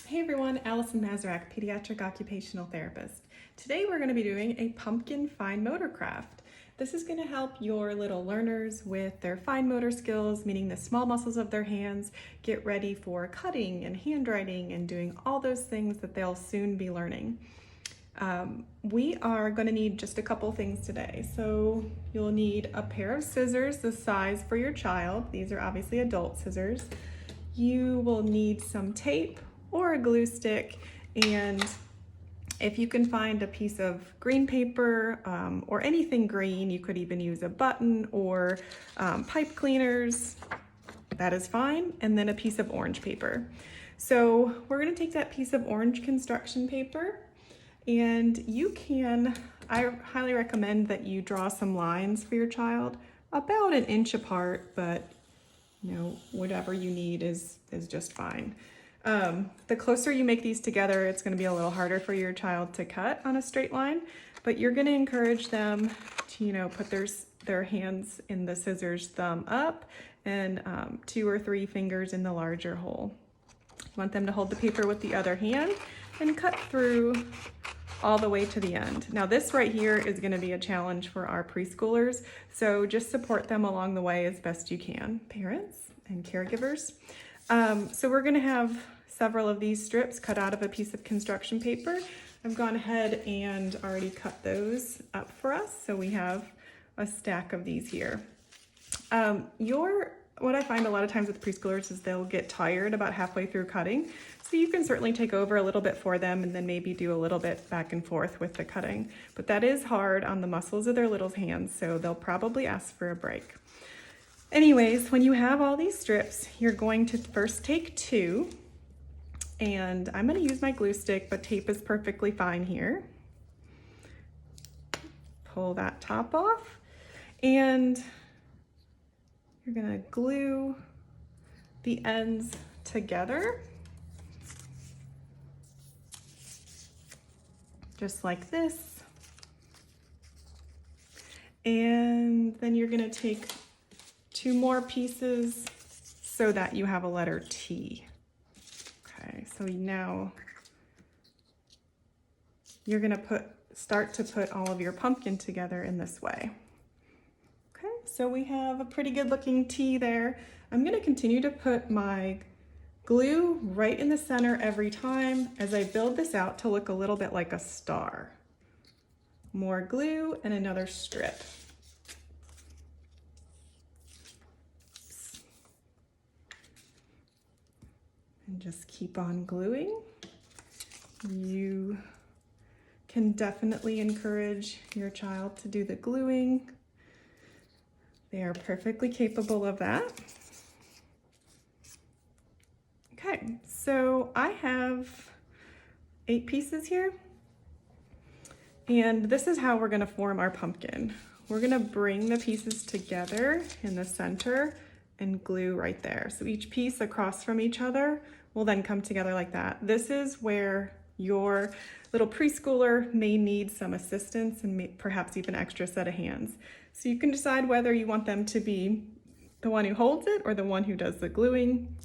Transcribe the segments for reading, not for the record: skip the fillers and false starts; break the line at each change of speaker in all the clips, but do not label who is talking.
Hey everyone, Allison Mazarak, Pediatric Occupational Therapist. Today we're going to be doing a pumpkin fine motor craft. This is going to help your little learners with their fine motor skills, meaning the small muscles of their hands, get ready for cutting and handwriting and doing all those things that they'll soon be learning. We are going to need just a couple things today. So you'll need a pair of scissors the size for your child. These are obviously adult scissors. You will need some tape or a glue stick, and if you can find a piece of green paper or anything green, you could even use a button or pipe cleaners, that is fine, and then a piece of orange paper. So we're going to take that piece of orange construction paper, and I highly recommend that you draw some lines for your child about an inch apart, but whatever you need is just fine. The closer you make these together, it's going to be a little harder for your child to cut on a straight line, but you're going to encourage them to, put their hands in the scissors thumb up and 2 or 3 fingers in the larger hole. You want them to hold the paper with the other hand and cut through all the way to the end. Now this right here is going to be a challenge for our preschoolers, so just support them along the way as best you can, parents and caregivers. So we're going to have several of these strips cut out of a piece of construction paper. I've gone ahead and already cut those up for us, so we have a stack of these here. What I find a lot of times with preschoolers is they'll get tired about halfway through cutting, so you can certainly take over a little bit for them and then maybe do a little bit back and forth with the cutting. But that is hard on the muscles of their little hands, so they'll probably ask for a break. Anyways, when you have all these strips, you're going to first take 2, and I'm going to use my glue stick, but tape is perfectly fine here. Pull that top off, and you're going to glue the ends together, just like this. And then you're going to take 2 more pieces so that you have a letter T. Okay, so now you're going to start to put all of your pumpkin together in this way. Okay, so we have a pretty good looking T there. I'm going to continue to put my glue right in the center every time as I build this out to look a little bit like a star. More glue and another strip. And just keep on gluing. You can definitely encourage your child to do the gluing. They are perfectly capable of that. Okay, so I have 8 pieces here, and this is how we're going to form our pumpkin. We're going to bring the pieces together in the center and glue right there. So each piece across from each other will then come together like that. This is where your little preschooler may need some assistance and perhaps even an extra set of hands. So you can decide whether you want them to be the one who holds it or the one who does the gluing.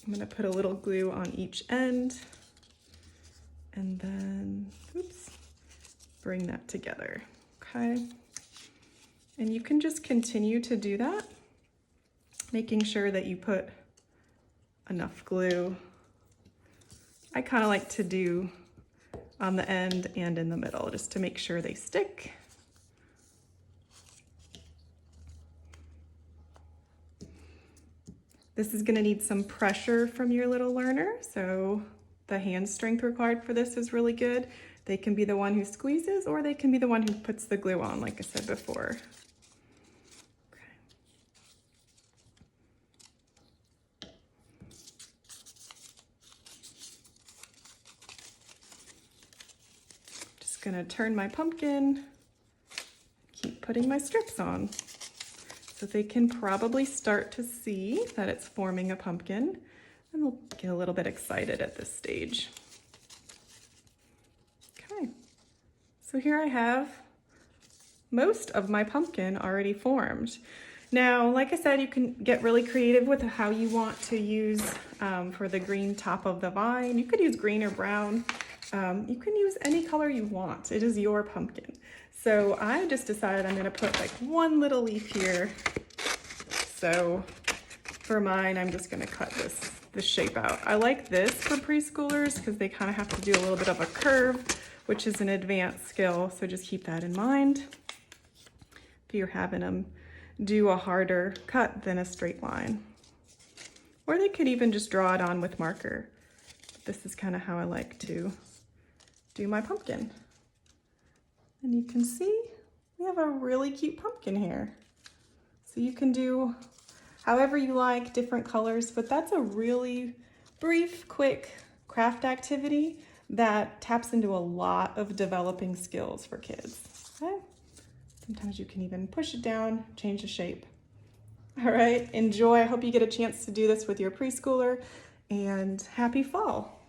I'm going to put a little glue on each end and then, bring that together, okay? And you can just continue to do that, making sure that you put enough glue. I kind of like to do on the end and in the middle just to make sure they stick. This is going to need some pressure from your little learner, so the hand strength required for this is really good. They can be the one who squeezes, or they can be the one who puts the glue on, like I said before. Just going to turn my pumpkin, keep putting my strips on. So they can probably start to see that it's forming a pumpkin, and they'll get a little bit excited at this stage. Okay, so here I have most of my pumpkin already formed. Now, like I said, you can get really creative with how you want to use for the green top of the vine. You could use green or brown. You can use any color you want. It is your pumpkin. So I just decided I'm gonna put like one little leaf here. So for mine, I'm just gonna cut this shape out. I like this for preschoolers because they kind of have to do a little bit of a curve, which is an advanced skill. So just keep that in mind if you're having them do a harder cut than a straight line. Or they could even just draw it on with marker. This is kind of how I like to do my pumpkin. And you can see we have a really cute pumpkin here. So you can do however you like, different colors, but that's a really brief, quick craft activity that taps into a lot of developing skills for kids. Okay? Sometimes you can even push it down, change the shape. All right, enjoy. I hope you get a chance to do this with your preschooler, and happy fall.